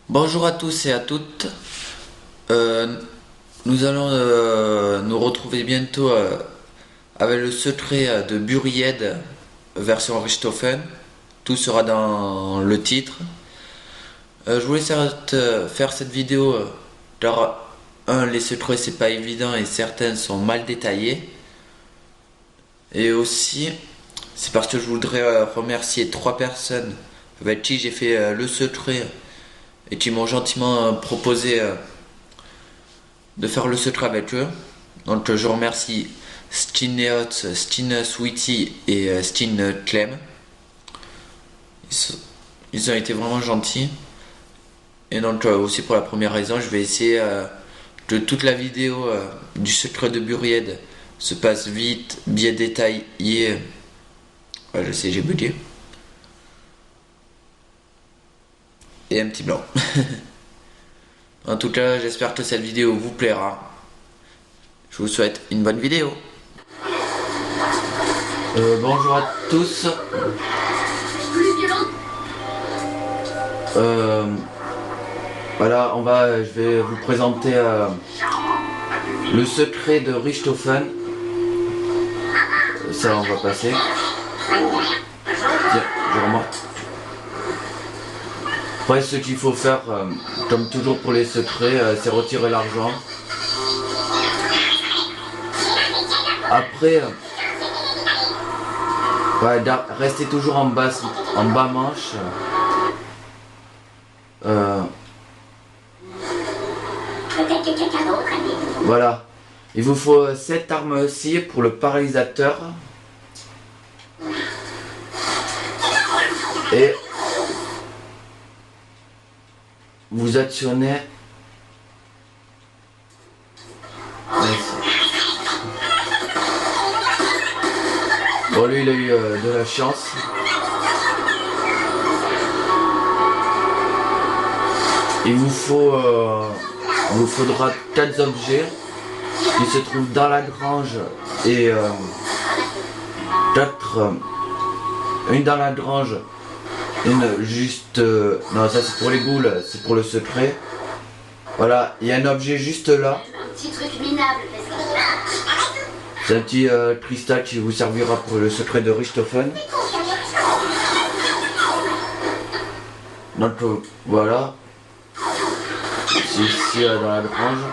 Bonjour à tous et à toutes. Euh, Nous allons nous retrouver bientôt avec le secret de Buried version Richthofen. Tout sera dans le titre. Je voulais faire cette vidéo car les secrets c'est pas évident et certains sont mal détaillés. Et aussi, c'est parce que je voudrais remercier trois personnes avec qui j'ai fait le secret et qui m'ont gentiment proposé de faire le secret avec eux. Donc je remercie Stineot, Stine Sweetie et Stine Clem. Ils ont été vraiment gentils. Et donc aussi pour la première raison, je vais essayer que toute la vidéo du secret de Buried se passe vite, bien détaillé. Ouais, je sais, j'ai bugué. Et un petit blanc. En tout cas, j'espère que cette vidéo vous plaira. Je vous souhaite une bonne vidéo. Bonjour à tous. Voilà, je vais vous présenter le secret de Richthofen. Ça, on va passer. Tiens, je remonte. Après, ce qu'il faut faire, comme toujours pour les secrets, c'est retirer l'argent. Après, restez toujours en bas manche. Voilà. Il vous faut 7 armes aussi pour le paralysateur. Et vous actionnez. Bon, lui il a eu de la chance. Il vous faudra 4 objets qui se trouvent dans la grange et 4. Une dans la grange, une juste. Non, ça c'est pour les boules, c'est pour le secret. Voilà, il y a un objet juste là. C'est un petit cristal qui vous servira pour le secret de Richthofen. Donc voilà. C'est ici dans la grange.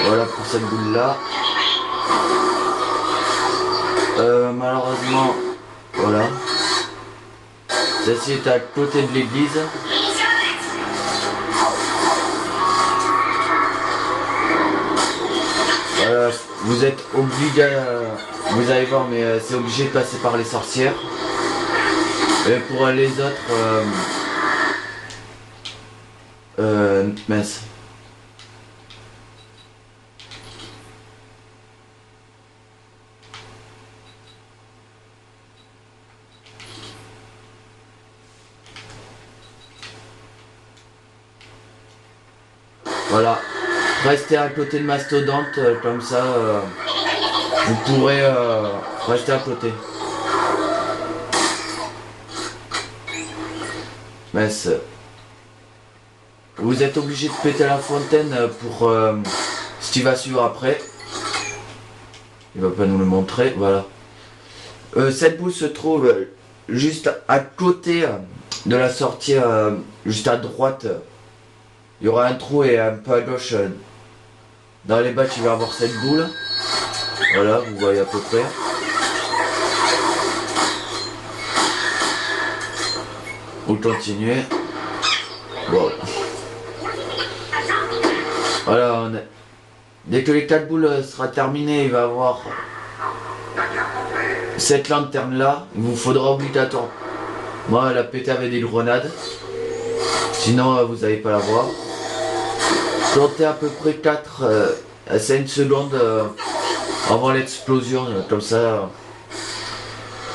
Voilà pour cette boule là. Malheureusement, voilà. Celle-ci est à côté de l'église. Vous êtes obligé, vous allez voir, mais c'est obligé de passer par les sorcières. Et pour les autres, mince. Voilà, restez à côté de Mastodonte, comme ça vous pourrez rester à côté. Mince. Vous êtes obligé de péter la fontaine pour ce qui va suivre après. Il va pas nous le montrer, voilà. Cette boule se trouve juste à côté de la sortie, juste à droite. Il y aura un trou et un peu à gauche. Dans les bacs, il va y avoir cette boule. Voilà, vous voyez à peu près. Vous continuez. Bon. Voilà, dès que les 4 boules sera terminé, il va y avoir cette lanterne là. Il vous faudra obligatoirement la péter avec des grenades. Sinon, vous n'allez pas la voir. Comptez à peu près 4 à 5 secondes avant l'explosion, comme ça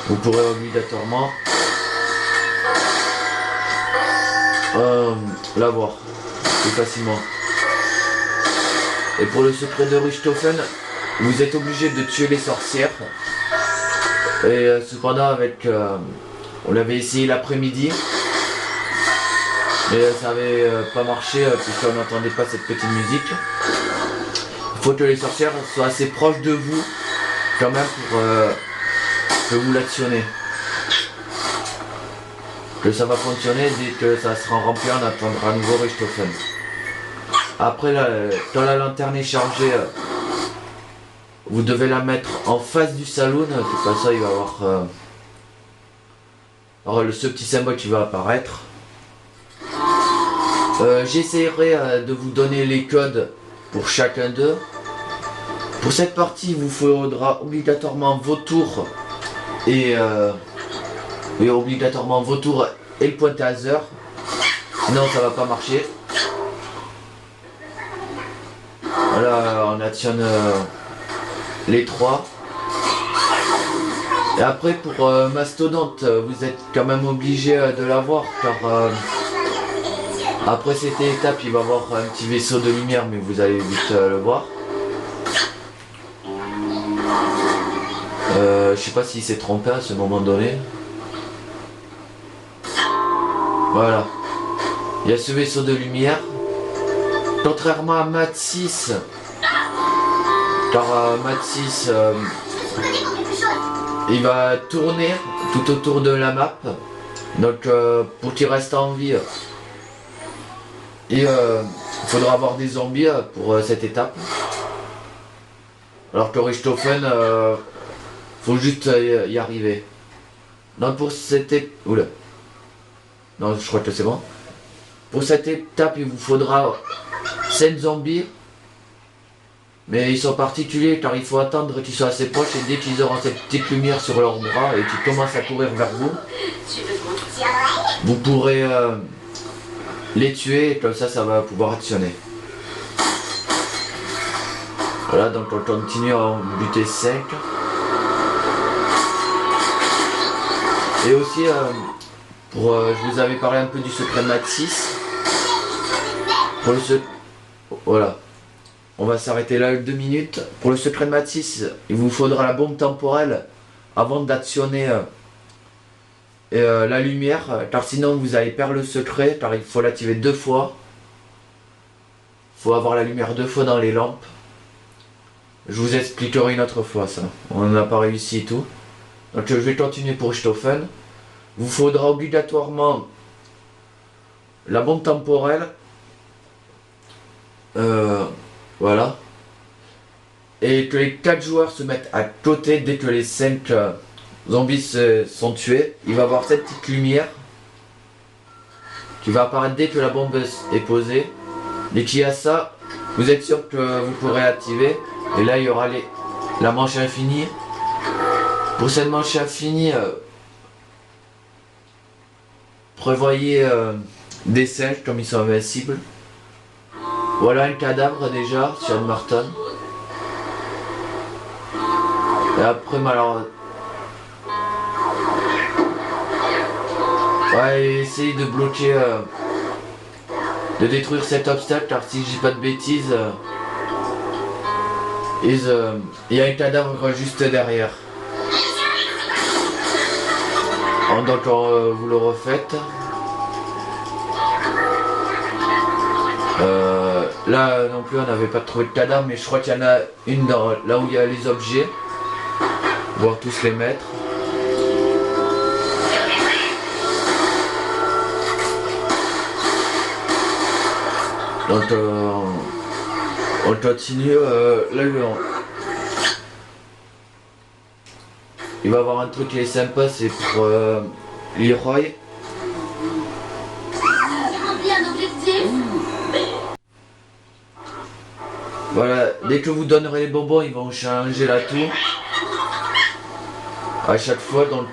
vous pourrez obligatoirement la voir plus facilement. Et pour le secret de Richthofen, vous êtes obligé de tuer les sorcières. Et cependant avec On l'avait essayé l'après-midi. Mais ça avait pas marché puisqu'on n'entendait pas cette petite musique. Il faut que les sorcières soient assez proches de vous quand même pour que vous l'actionnez. Que ça va fonctionner dès que ça sera rempli, on attendra à nouveau Richthofen. Après là, quand la lanterne est chargée, vous devez la mettre en face du saloon. De toute façon il va y avoir ce petit symbole qui va apparaître. J'essaierai de vous donner les codes pour chacun d'eux. Pour cette partie, il vous faudra obligatoirement vos tours et obligatoirement vos tours et le point taser. Sinon ça va pas marcher. Voilà, on actionne les trois. Et après pour Mastodonte, vous êtes quand même obligé de l'avoir car après cette étape il va y avoir un petit vaisseau de lumière, mais vous allez vite le voir. Je sais pas s'il s'est trompé à ce moment donné. Voilà. Il y a ce vaisseau de lumière. Contrairement à Mat 6, car Mat 6 il va tourner tout autour de la map. Donc pour qu'il reste en vie, il faudra avoir des zombies pour cette étape. Alors que Richthofen, faut juste y arriver. Donc pour cette étape... Oula. Non, je crois que c'est bon. Pour cette étape, il vous faudra 7 zombies. Mais ils sont particuliers car il faut attendre qu'ils soient assez proches et dès qu'ils auront cette petite lumière sur leurs bras et qu'ils commencent à courir vers vous, vous pourrez les tuer et comme ça, ça va pouvoir actionner. Voilà, donc on continue à en buter 5. Et aussi, je vous avais parlé un peu du secret Mat 6. Pour le voilà. On va s'arrêter là 2 minutes. Pour le secret de Mat 6, il vous faudra la bombe temporelle avant d'actionner la lumière, car sinon vous allez perdre le secret, car il faut l'activer 2 fois. Il faut avoir la lumière 2 fois dans les lampes. Je vous expliquerai une autre fois ça. On n'a pas réussi et tout. Donc je vais continuer pour Richthofen. Vous faudra obligatoirement la bombe temporelle. Voilà. Et que les 4 joueurs se mettent à côté dès que les 5 zombies sont tués. Il va y avoir cette petite lumière qui va apparaître dès que la bombe est posée. Dès qu'il y a ça, vous êtes sûr que vous pourrez activer. Et là il y aura la manche infinie. Pour cette manche infinie, prévoyez des singes comme ils sont invincibles. Voilà un cadavre déjà sur une Martin. Et après malheureusement... Ouais, essayez de bloquer... de détruire cet obstacle car si je dis pas de bêtises... il y a un cadavre juste derrière. Donc vous le refaites. Là non plus on n'avait pas trouvé de cadavre, mais je crois qu'il y en a une là où il y a les objets. On va tous les mettre. Donc on continue. Là il va y avoir un truc qui est sympa, c'est pour Leroy. Voilà, dès que vous donnerez les bonbons, ils vont changer la tour à chaque fois, donc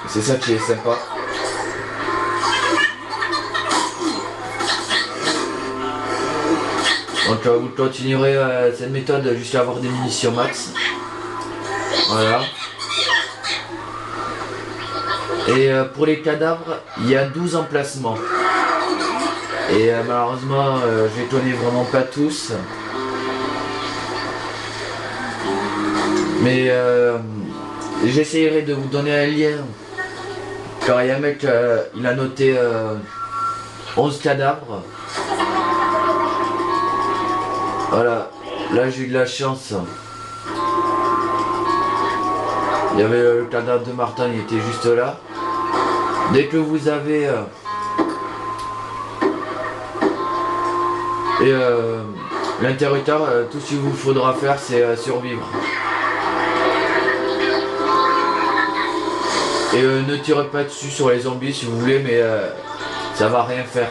c'est ça qui est sympa. Donc vous continuerez cette méthode jusqu'à avoir des munitions max. Voilà. Et pour les cadavres, il y a 12 emplacements. Et malheureusement, je les connais vraiment pas tous. Mais j'essaierai de vous donner un lien Car il y a un mec, il a noté 11 cadavres. Voilà, là j'ai eu de la chance. Il y avait le cadavre de Martin, il était juste là. Dès que vous avez l'interrupteur, tout ce qu'il vous faudra faire c'est survivre. Et ne tirez pas dessus sur les zombies si vous voulez, mais ça va rien faire.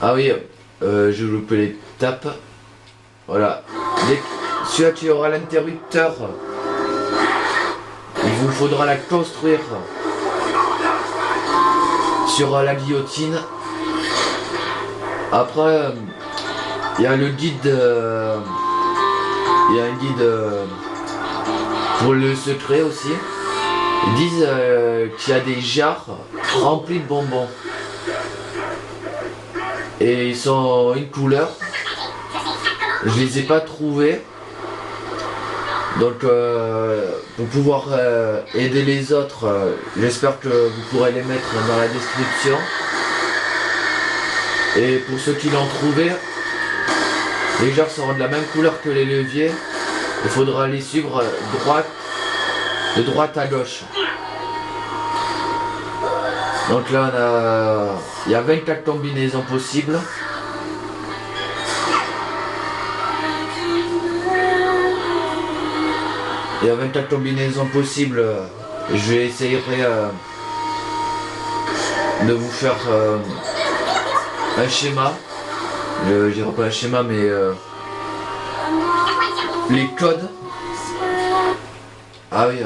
Ah oui, je loupé les tapes. Voilà. Celui-là qui aura l'interrupteur, il vous faudra la construire sur la guillotine. Après, il y a le guide. Il y a un guide pour le secret aussi. Ils disent qu'il y a des jarres remplis de bonbons. Et ils sont une couleur. Je les ai pas trouvés. Donc pour pouvoir aider les autres, j'espère que vous pourrez les mettre dans la description. Et pour ceux qui l'ont trouvé, les jarres seront de la même couleur que les leviers. Il faudra les suivre de droite à gauche. Donc là il y a 24 combinaisons possibles. Il y a 24 combinaisons possibles. Je vais essayer de vous faire un schéma. Je dirais pas un schéma mais les codes. Ah oui.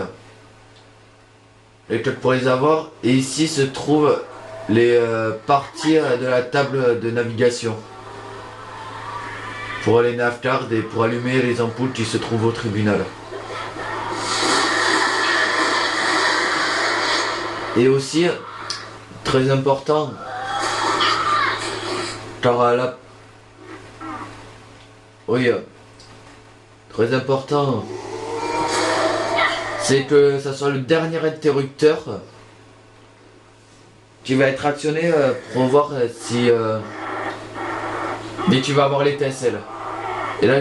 Les codes pour les avoir. Et ici se trouvent les parties de la table de navigation. Pour les navcards et pour allumer les ampoules qui se trouvent au tribunal. Et aussi, très important, car là, oui, très important, c'est que ça soit le dernier interrupteur qui va être actionné pour voir si mais tu vas avoir l'étincelle. Et là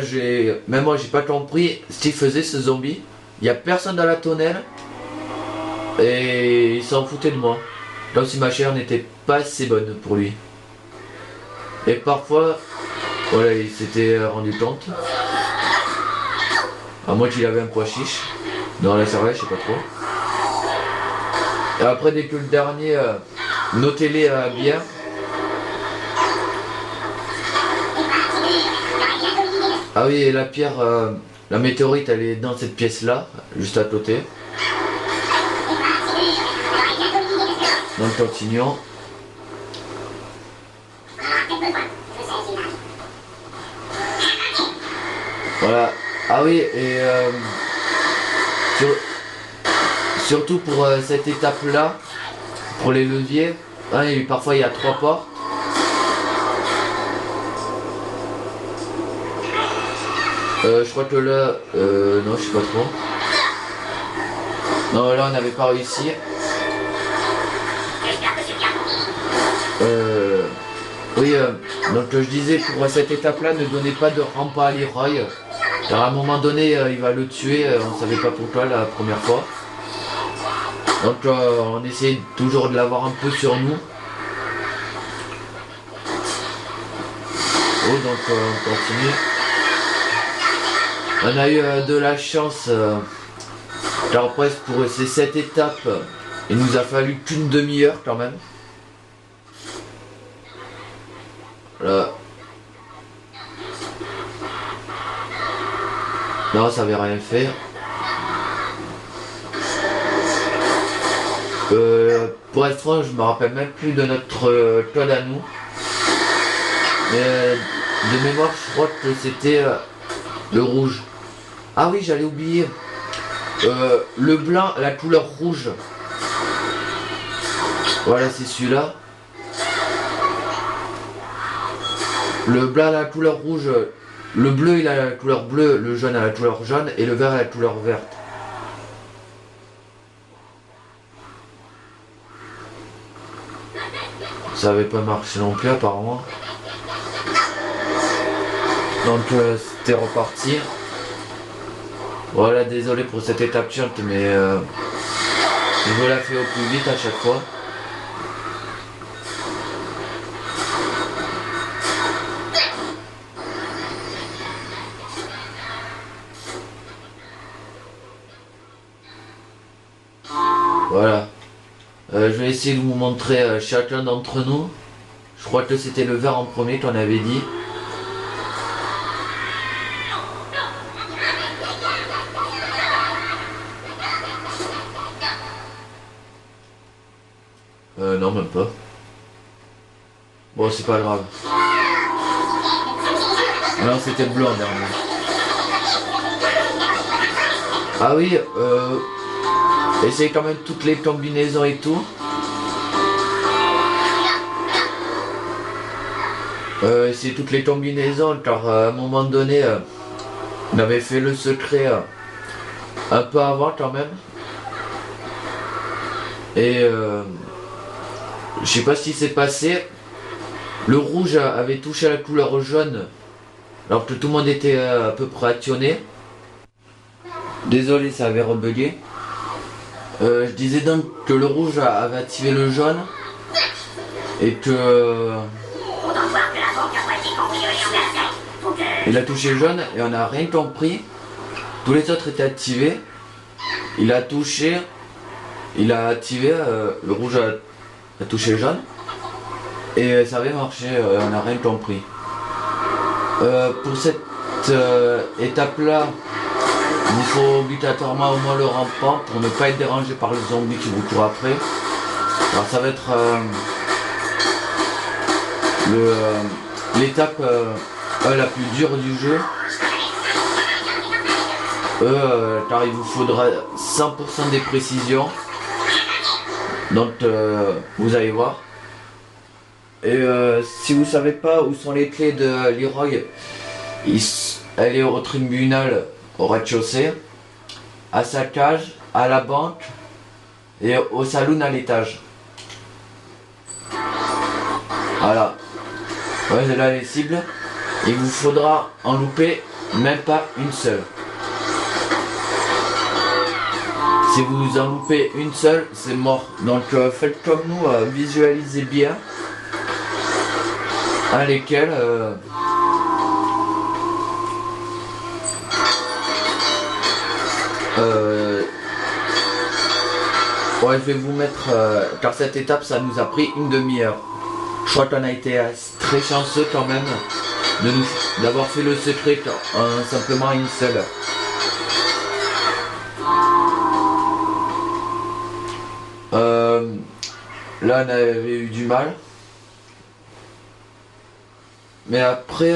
même moi j'ai pas compris ce qu'il faisait ce zombie. Il n'y a personne dans la tonnelle et il s'en foutait de moi. Comme si ma chair n'était pas assez bonne pour lui. Et parfois, voilà, il s'était rendu compte. À moins qu'il avait un pois chiche dans la cervelle, je sais pas trop. Et après, dès que le dernier, notez-les bien. Ah oui, et la pierre, la météorite, elle est dans cette pièce-là, juste à côté. Donc continuons. Voilà. Ah oui, et surtout pour cette étape-là, pour les leviers, hein, et parfois il y a 3 portes. Je crois que là, non, je sais pas trop. Non, là on n'avait pas réussi. Oui, donc je disais pour cette étape-là, ne donnez pas de rampa à Leroy. Car à un moment donné, il va le tuer, on ne savait pas pourquoi la première fois. Donc on essaie toujours de l'avoir un peu sur nous. Oh, donc on continue. On a eu de la chance, car presque pour ces 7 étapes, il nous a fallu qu'une demi-heure quand même. Là. Non, ça avait rien fait. Pour être franc, je me rappelle même plus de notre code à nous. Mais de mémoire, je crois que c'était le rouge. Ah oui, j'allais oublier. Le blanc, la couleur rouge. Voilà, c'est celui-là. Le blanc a la couleur rouge, le bleu il a la couleur bleue, le jaune a la couleur jaune et le vert a la couleur verte. Ça avait pas marché non plus apparemment. Donc c'était reparti. Voilà, désolé pour cette étape chiante, mais je vous la fais au plus vite à chaque fois. Voilà. Je vais essayer de vous montrer chacun d'entre nous. Je crois que c'était le vert en premier qu'on avait dit. Non, même pas. Bon, c'est pas grave. Non, c'était le bleu en dernier. Ah oui, essayez quand même toutes les combinaisons et tout. Essayez toutes les combinaisons car à un moment donné, on avait fait le secret un peu avant quand même. Et je sais pas ce qui s'est passé. Le rouge avait touché à la couleur jaune alors que tout le monde était à peu près actionné. Désolé, ça avait rebugué. Je disais donc que le rouge avait activé le jaune et que il a touché le jaune et on n'a rien compris. Tous les autres étaient activés. Il a touché, il a activé, le rouge a touché le jaune et ça avait marché, on n'a rien compris. Pour cette étape là, il faut obligatoirement au moins le rampant pour ne pas être dérangé par le zombie qui vous court après. Alors ça va être l'étape la plus dure du jeu. Car il vous faudra 100% des précisions. Donc vous allez voir. Et si vous savez pas où sont les clés de Leroy, elle est au tribunal au rez-de-chaussée, à sa cage, à la banque et au saloon à l'étage. Voilà. Ouais, c'est là les cibles. Il vous faudra en louper même pas une seule. Si vous en loupez une seule, c'est mort. Donc faites comme nous, visualisez bien à lesquelles ouais, je vais vous mettre car cette étape ça nous a pris une demi-heure. Je crois qu'on a été très chanceux quand même d'avoir fait le secret simplement une seule. Là on avait eu du mal. Mais après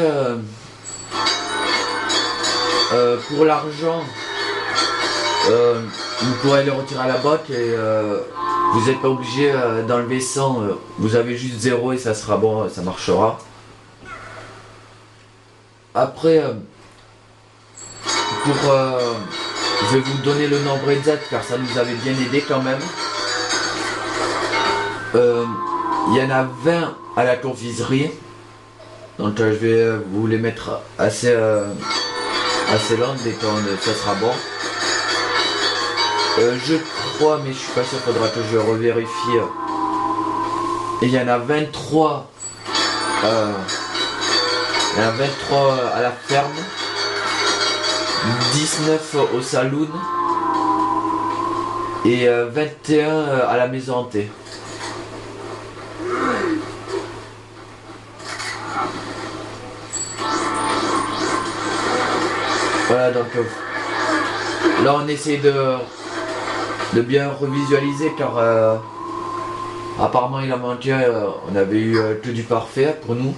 pour l'argent vous pourrez le retirer à la banque et vous n'êtes pas obligé d'enlever 100, vous avez juste 0 et ça sera bon, ça marchera. Après je vais vous donner le nombre exact car ça nous avait bien aidé quand même. Il y en a 20 à la confiserie. Donc je vais vous les mettre assez longues dès quand ça sera bon. Je crois, mais je suis pas sûr, faudra que je revérifie. Et il y en a 23. Il y en a 23 à la ferme. 19 au saloon. Et 21 à la maison hantée. Voilà, donc là on essaie de bien revisualiser car apparemment il a manqué, on avait eu que du parfait pour nous.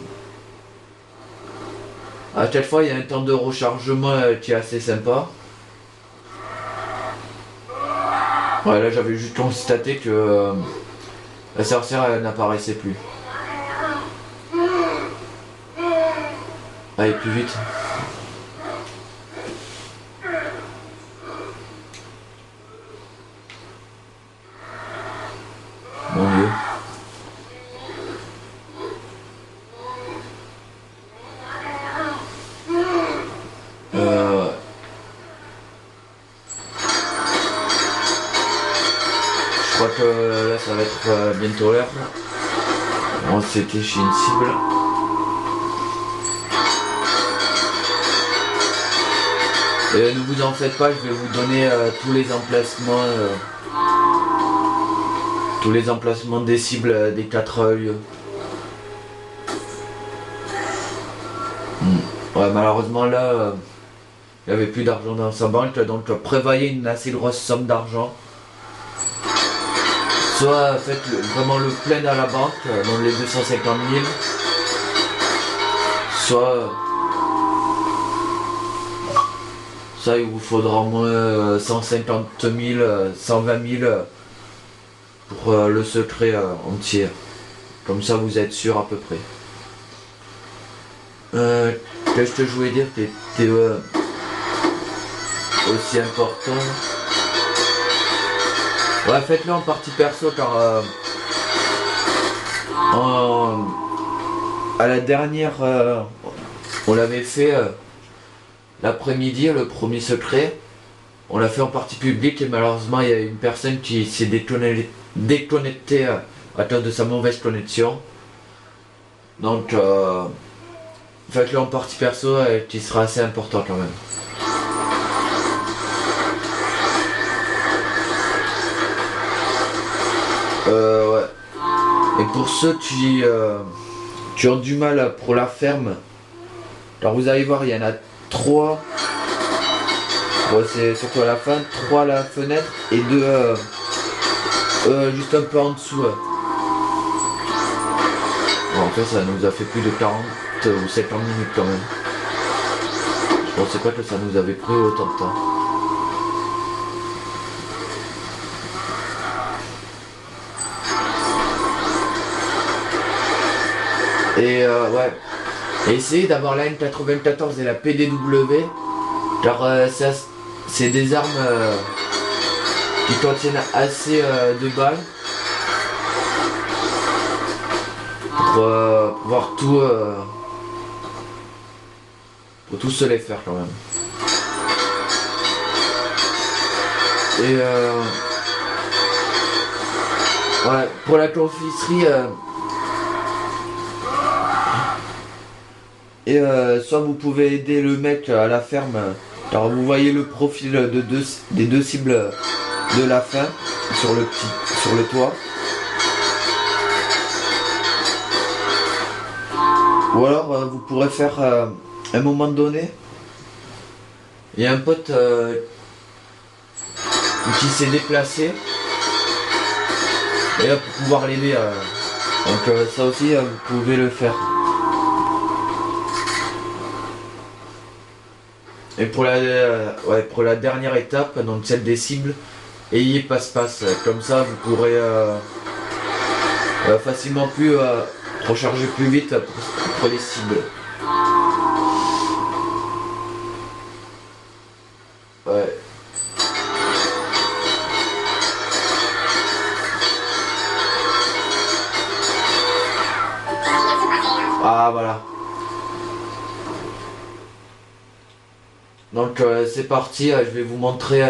À chaque fois il y a un temps de rechargement qui est assez sympa. Ouais, là j'avais juste constaté que la sorcière n'apparaissait plus. Allez, plus vite. Mon Dieu. bientôt l'heure. On s'était chez une cible. Et ne vous en faites pas, je vais vous donner tous les emplacements des cibles des 4 lieux. Ouais, malheureusement là, il n'y avait plus d'argent dans sa banque, donc prévoyez une assez grosse somme d'argent. Soit faites vraiment le plein à la banque, dans les 250 000, soit ça il vous faudra au moins 150 000, 120 000 pour le secret entier. Comme ça vous êtes sûr à peu près. Qu'est-ce que je voulais dire qui était aussi important. Ouais, faites-le en partie perso car à la dernière on l'avait fait l'après-midi, le premier secret. On l'a fait en partie publique et malheureusement il y a une personne qui s'est déconnectée à cause de sa mauvaise connexion. Donc faites-le en partie perso qui sera assez important quand même. Ouais. Et pour ceux qui ont du mal pour la ferme, alors vous allez voir, il y en a 3. Bon, c'est surtout à la fin, 3 à la fenêtre et 2 juste un peu en dessous. Bon, en fait, ça nous a fait plus de 40 ou 50 minutes quand même. Je pensais pas que ça nous avait pris autant de temps. Et ouais, et essayez d'avoir la N94 et la PDW, car c'est des armes qui contiennent assez de balles pour pouvoir pour tous se les faire quand même. Et ouais, pour la confiserie, et soit vous pouvez aider le mec à la ferme, car vous voyez le profil des deux cibles de la fin sur le toit. Ou alors vous pourrez faire à un moment donné, il y a un pote qui s'est déplacé et là pour pouvoir l'aider, donc ça aussi vous pouvez le faire. Et pour la dernière étape, donc celle des cibles, ayez passe-passe, comme ça vous pourrez facilement recharger plus vite pour les cibles. Ouais. Ah voilà. Donc c'est parti, je vais vous montrer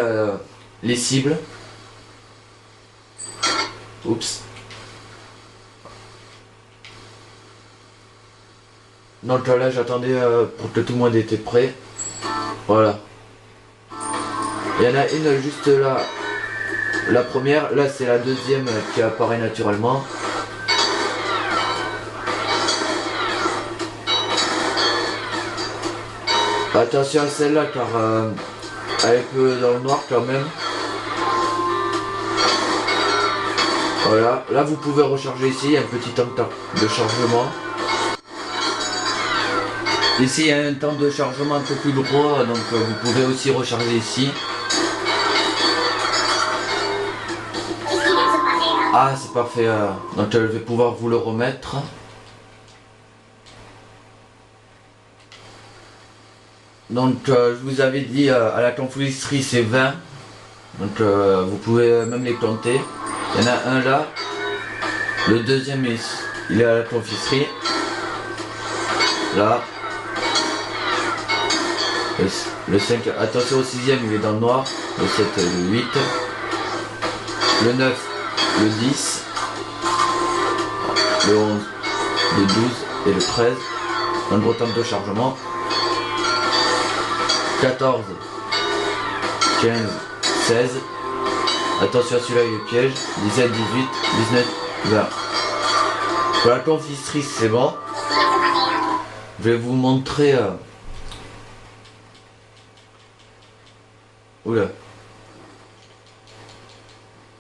les cibles. Oups. Donc là j'attendais pour que tout le monde était prêt. Voilà. Il y en a une juste là. La première, là c'est la deuxième qui apparaît naturellement. Attention à celle-là car elle est un peu dans le noir quand même. Voilà, là vous pouvez recharger ici, il y a un petit temps de chargement. Ici il y a un temps de chargement un peu plus gros, donc vous pouvez aussi recharger ici. Ah c'est parfait, donc je vais pouvoir vous le remettre. Donc je vous avais dit à la confiserie c'est 20, donc vous pouvez même les compter. Il y en a un là, le deuxième il est à la confiserie, là, le 5, attention au 6ème il est dans le noir, le 7, le 8, le 9, le 10, le 11, le 12 et le 13. Un gros temps de chargement. 14, 15, 16. Attention à celui-là, il est piège. 17, 18, 19, 20. Pour la confiserie, c'est bon. Je vais vous montrer... Oula.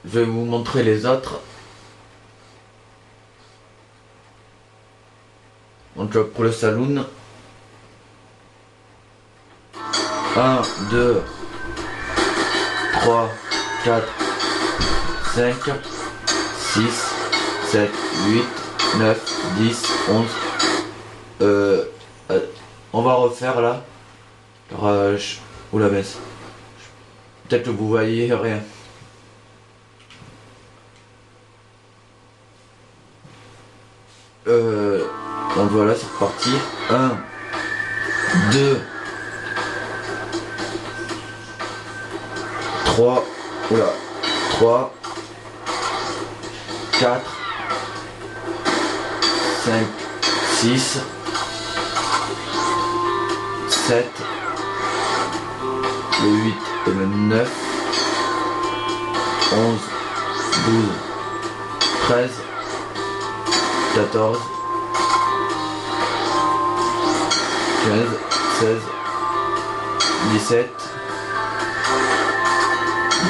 Je vais vous montrer les autres. Donc pour le saloon. 1, 2, 3, 4, 5, 6, 7, 8, 9, 10, 11. On va refaire là. Alors, oula baisse. Peut-être que vous voyez rien. Donc voilà, c'est reparti. 1, 2, 3, oula, 3, 4, 5, 6, 7, le 8 et le 9, 11, 12, 13, 14, 15, 16, 17,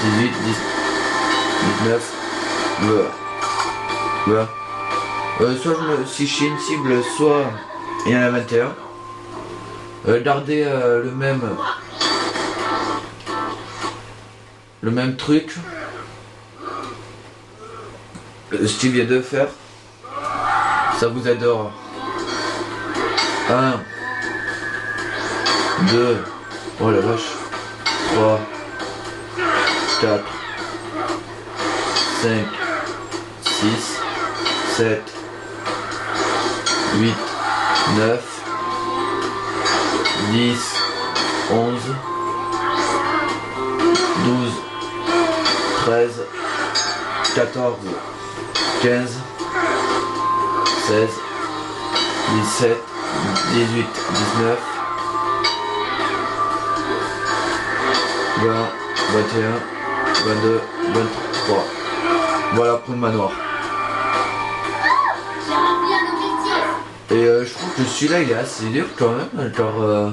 18, 19, voilà. Soit si je suis une cible, soit il y en a 21. Gardez le même truc. Ce qu'il vient de faire. Ça vous aidera. 1, 2, oh la vache, 3, 4, 5, 6, 7, 8, 9, 10, 11, 12, 13, 14, 15, 16, 17, 18, 19, 20, 21, 22, 23. Voilà pour le manoir. Et je trouve que celui-là il est assez dur quand même. Genre,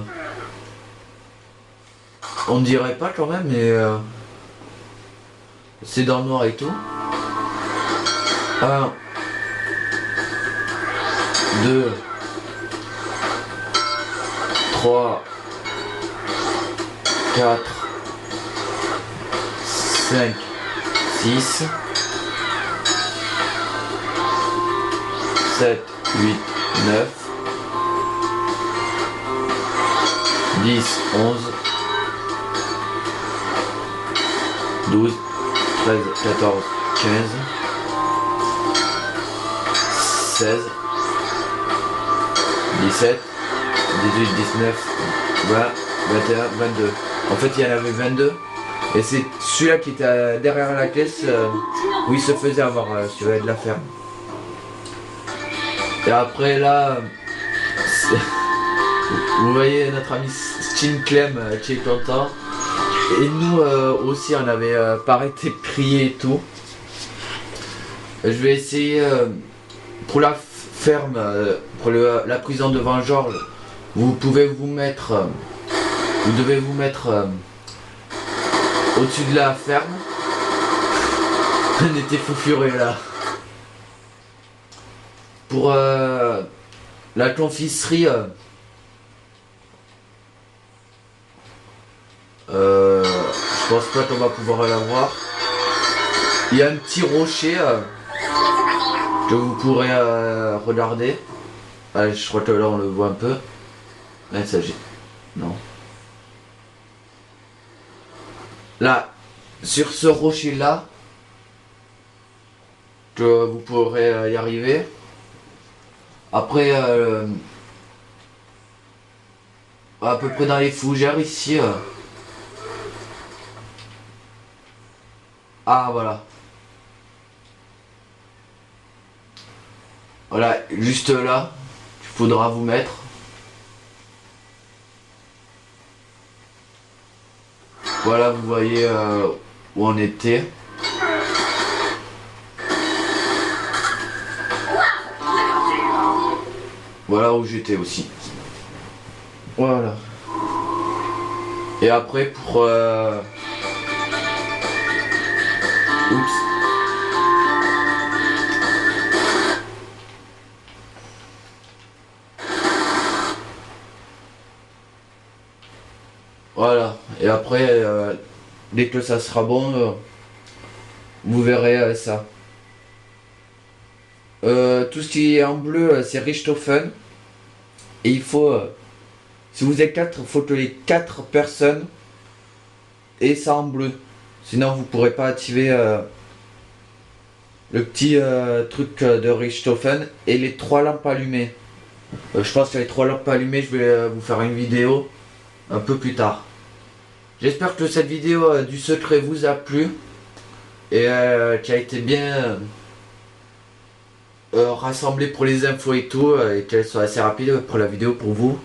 on dirait pas quand même, mais c'est dans le noir et tout. 1, 2, 3, 4, 5, 6, 7, 8, 9, 10, 11, 12, 13, 14, 15, 16, 17, 18, 19, 20, 21, 22. En fait, il y en avait 22. Et c'est celui-là qui était derrière la caisse où il se faisait avoir celui-là de la ferme. Et après là, vous voyez notre ami Stin Clem qui est content. Et nous aussi on avait pas arrêté de crier et tout. Je vais essayer pour la ferme, pour la prison de Vengorges, vous devez vous mettre au-dessus de la ferme. On était fou furieux là. Pour la confiserie, je pense pas qu'on va pouvoir la voir. Il y a un petit rocher que vous pourrez regarder. Allez, je crois que là on le voit un peu. Là, il s'agit. Non. Là, sur ce rocher là, que vous pourrez y arriver. Après, à peu près dans les fougères ici. Ah voilà. Voilà, juste là, il faudra vous mettre. Voilà, vous voyez où on était. Voilà où j'étais aussi. Voilà. Et après pour... Oups. Voilà. Et après, dès que ça sera bon, vous verrez ça. Tout ce qui est en bleu, c'est Richthofen. Et il faut... si vous êtes 4, il faut que les 4 personnes aient ça en bleu. Sinon, vous pourrez pas activer le petit truc de Richthofen et les 3 lampes allumées. Je pense que les 3 lampes allumées, je vais vous faire une vidéo un peu plus tard. J'espère que cette vidéo du secret vous a plu et qui a été bien rassemblée pour les infos et tout et qu'elle soit assez rapide pour la vidéo pour vous.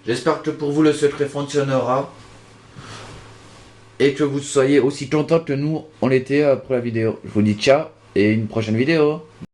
J'espère que pour vous le secret fonctionnera et que vous soyez aussi content que nous on l'était pour la vidéo. Je vous dis ciao et une prochaine vidéo.